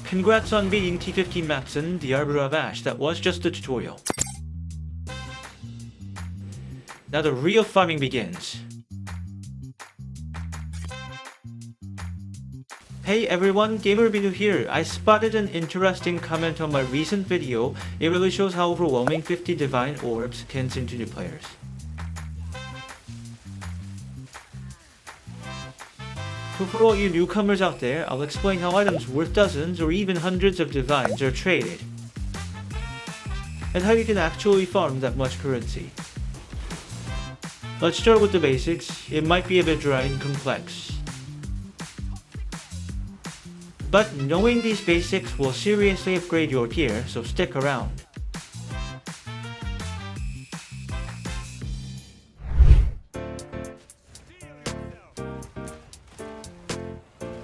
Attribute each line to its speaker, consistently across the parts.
Speaker 1: Congrats on beating T15 maps in the Arbor of Ash. That was just a tutorial. Now the real farming begins. Hey everyone, GamerBinu here. I spotted an interesting comment on my recent video. It really shows how overwhelming 50 divine orbs can seem to new players. So for all you newcomers out there, I'll explain how items worth dozens or even hundreds of divines are traded, and how you can actually farm that much currency. Let's start with the basics. It might be a bit dry and complex, but knowing these basics will seriously upgrade your gear, so stick around.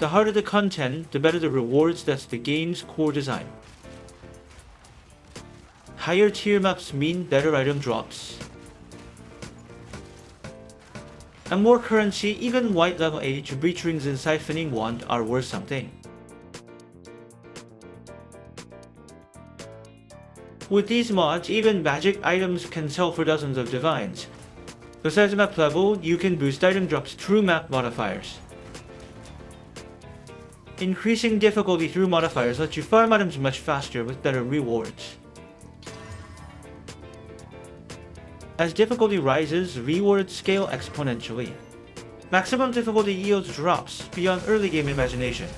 Speaker 1: The harder the content, the better the rewards. That's the game's core design. Higher tier maps mean better item drops, and more currency. Even white level Age, breach rings and siphoning wand are worth something. With these mods, even magic items can sell for dozens of divines. Besides map level, you can boost item drops through map modifiers. Increasing difficulty through modifiers lets you farm items much faster with better rewards. As difficulty rises, rewards scale exponentially. Maximum difficulty yields drops beyond early game imagination.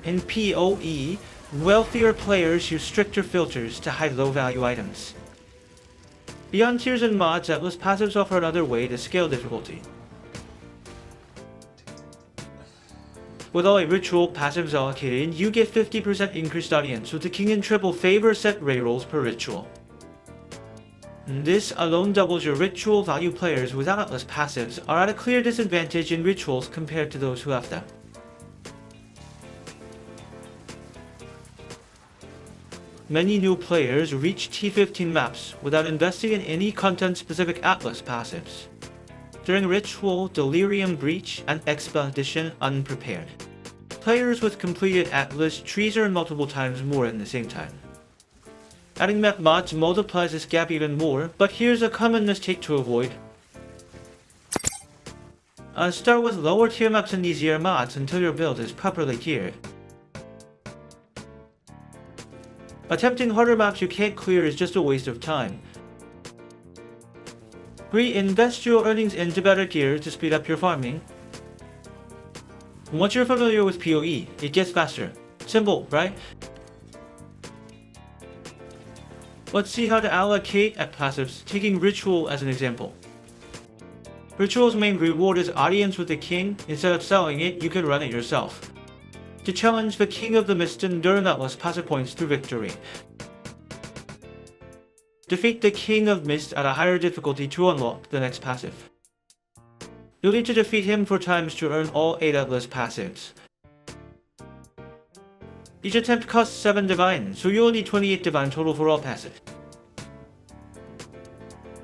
Speaker 1: In PoE, wealthier players use stricter filters to hide low-value items. Beyond tiers and mods, Atlas passives offer another way to scale difficulty. With all a ritual passives allocated, you get 50% increased audience with the king and triple favor set rerolls per ritual. This alone doubles your ritual value. Players without Atlas passives are at a clear disadvantage in rituals compared to those who have them. Many new players reach T15 maps without investing in any content-specific Atlas passives. During Ritual, Delirium Breach, and Expedition unprepared. Players with completed Atlas trees earn multiple times more in the same time. Adding map mods multiplies this gap even more, but here's a common mistake to avoid. Start with lower tier maps and easier mods until your build is properly tiered. Attempting harder maps you can't clear is just a waste of time. Reinvest your earnings into better gear to speed up your farming. Once you're familiar with PoE, it gets faster. Simple, right? Let's see how to allocate at passives, taking Ritual as an example. Ritual's main reward is audience with the king. Instead of selling it, you can run it yourself. To challenge the King of the Mist and earn Atlas passive points through victory. Defeat the King of Mist at a higher difficulty to unlock the next passive. You'll need to defeat him 4 times to earn all 8 Atlas passives. Each attempt costs 7 divine, so you'll need 28 divine total for all passives.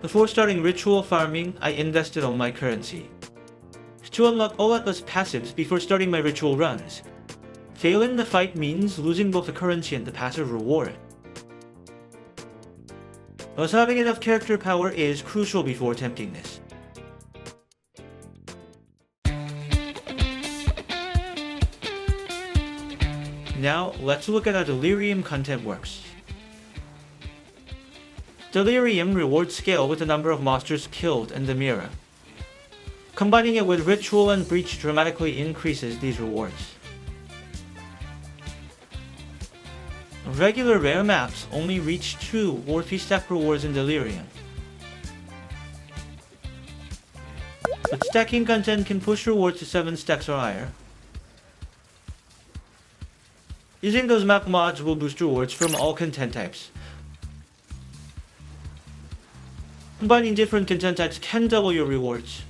Speaker 1: Before starting ritual farming, I invested all my currency to unlock all Atlas passives before starting my ritual runs. Failing the fight means losing both the currency and the passive reward. Thus having enough character power is crucial before attempting this. Now, let's look at how Delirium content works. Delirium rewards scale with the number of monsters killed in the mirror. Combining it with Ritual and Breach dramatically increases these rewards. Regular rare maps only reach 2 or 3 stack rewards in Delirium. But stacking content can push rewards to 7 stacks or higher. Using those map mods will boost rewards from all content types. Combining different content types can double your rewards.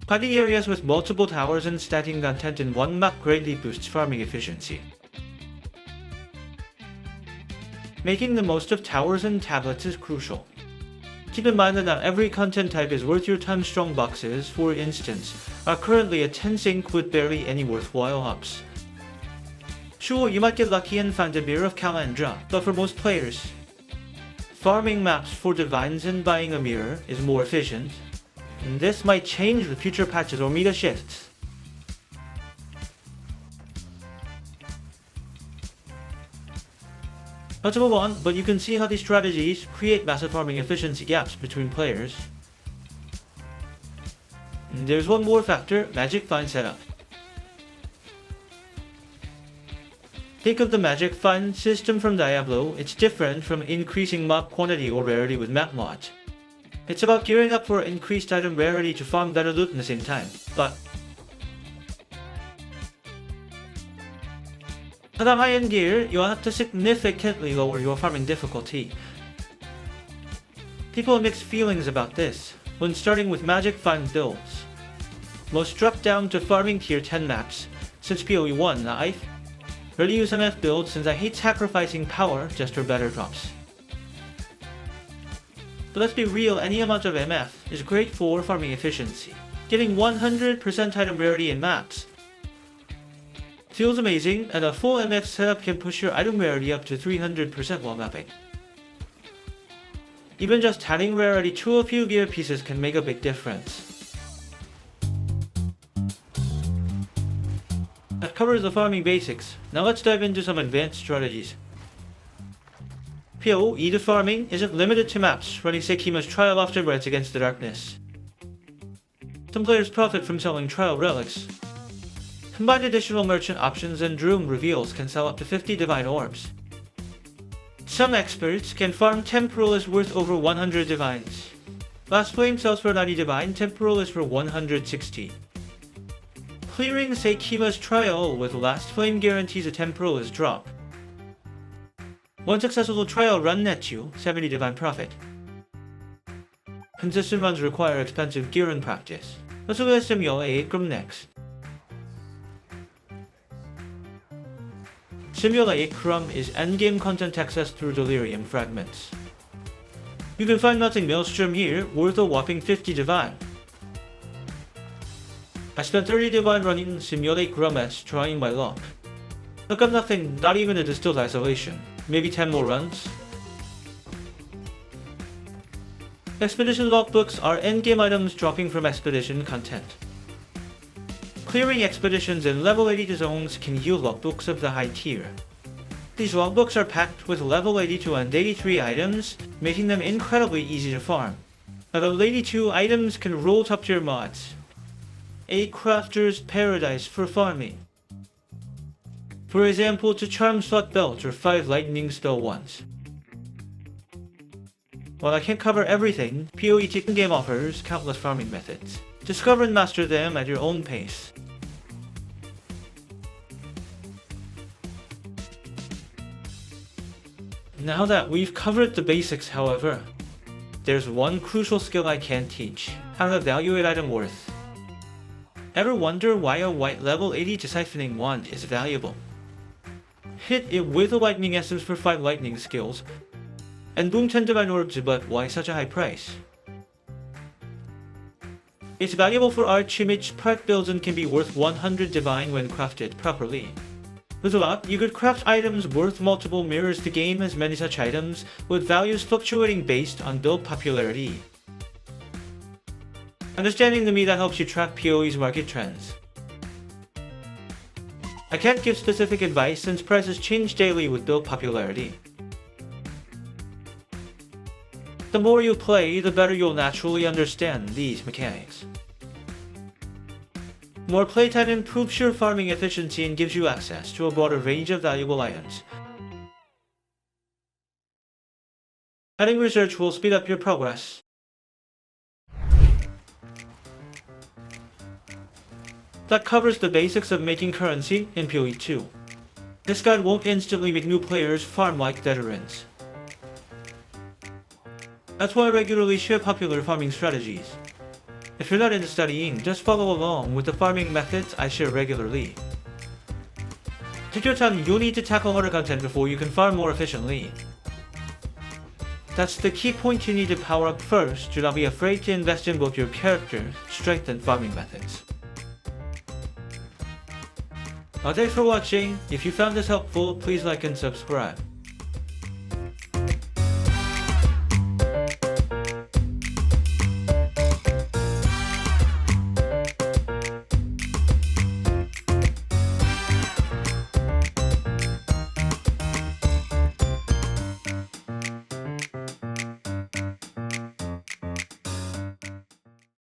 Speaker 1: Finding areas with multiple towers and stacking content in one map greatly boosts farming efficiency. Making the most of towers and tablets is crucial. Keep in mind that not every content type is worth your time. Strong boxes, for instance, are currently at 10 sync with barely any worthwhile ups. Sure, you might get lucky and find a mirror of Calandra, but for most players, farming maps for divines and buying a mirror is more efficient, and this might change with future patches or meta shifts. Not to move on, but you can see how these strategies create massive farming efficiency gaps between players. And there's one more factor, Magic Find setup. Think of the Magic Find system from Diablo. It's different from increasing mob quantity or rarity with map mods. It's about gearing up for increased item rarity to farm better loot in the same time, but for the high-end gear, you'll have to significantly lower your farming difficulty. People have mixed feelings about this when starting with Magic Find builds. Most drop down to farming tier 10 maps since PoE1. I've rarely use MF builds since I hate sacrificing power just for better drops. But let's be real, any amount of MF is great for farming efficiency. Getting 100% item rarity in maps feels amazing, and a full MF setup can push your item rarity up to 300% while mapping. Even just adding rarity to a few gear pieces can make a big difference. That covers the farming basics. Now let's dive into some advanced strategies. PoE2 farming isn't limited to maps running Sekima's Trial often Reds against the darkness. Some players profit from selling Trial relics. Combined additional merchant options and Droom reveals can sell up to 50 divine orbs. Some experts can farm Temporal is worth over 100 divines. Last Flame sells for 90 divine, Temporal is for 160. Clearing Sekima's Trial with Last Flame guarantees a Temporal is drop. One successful trial run nets you 70 divine profit. Consistent runs require expensive gear and practice. Let's look at Simulate Akram next. Simulate Akram is endgame content accessed through Delirium fragments. You can find Melting Maelstrom here, worth a whopping 50 divine. I spent 30 divine running Simulate Grumets trying my luck. Look up nothing, not even a distilled isolation. Maybe 10 more runs. Expedition logbooks are endgame items dropping from expedition content. Clearing expeditions in level 80 zones can yield logbooks of the high tier. These logbooks are packed with level 82 and 83 items, making them incredibly easy to farm. Level 82 items can roll top tier mods. A crafter's paradise for farming. For example, to charm slot belt or 5 lightning spell ones. While I can't cover everything, PoE2 game offers countless farming methods. Discover and master them at your own pace. Now that we've covered the basics, however, there's one crucial skill I can't teach: how to evaluate item worth. Ever wonder why a white level 80 Siphoning wand is valuable? Hit it with a lightning essence for 5 lightning skills, and boom 10 divine orbs, but why such a high price? It's valuable for arch-image part builds and can be worth 100 divine when crafted properly. With a lot, you could craft items worth multiple mirrors to gain as many such items, with values fluctuating based on build popularity. Understanding the meta helps you track PoE's market trends. I can't give specific advice since prices change daily with build popularity. The more you play, the better you'll naturally understand these mechanics. More playtime improves your farming efficiency and gives you access to a broader range of valuable items. Adding research will speed up your progress. That covers the basics of making currency in PoE2. This guide won't instantly make new players farm like veterans. That's why I regularly share popular farming strategies. If you're not into studying, just follow along with the farming methods I share regularly. Take your time, you'll need to tackle harder content before you can farm more efficiently. That's the key point you need to power up first. Do not be afraid to invest in both your character, strength, and farming methods. Thanks for watching. If you found this helpful, please like and subscribe.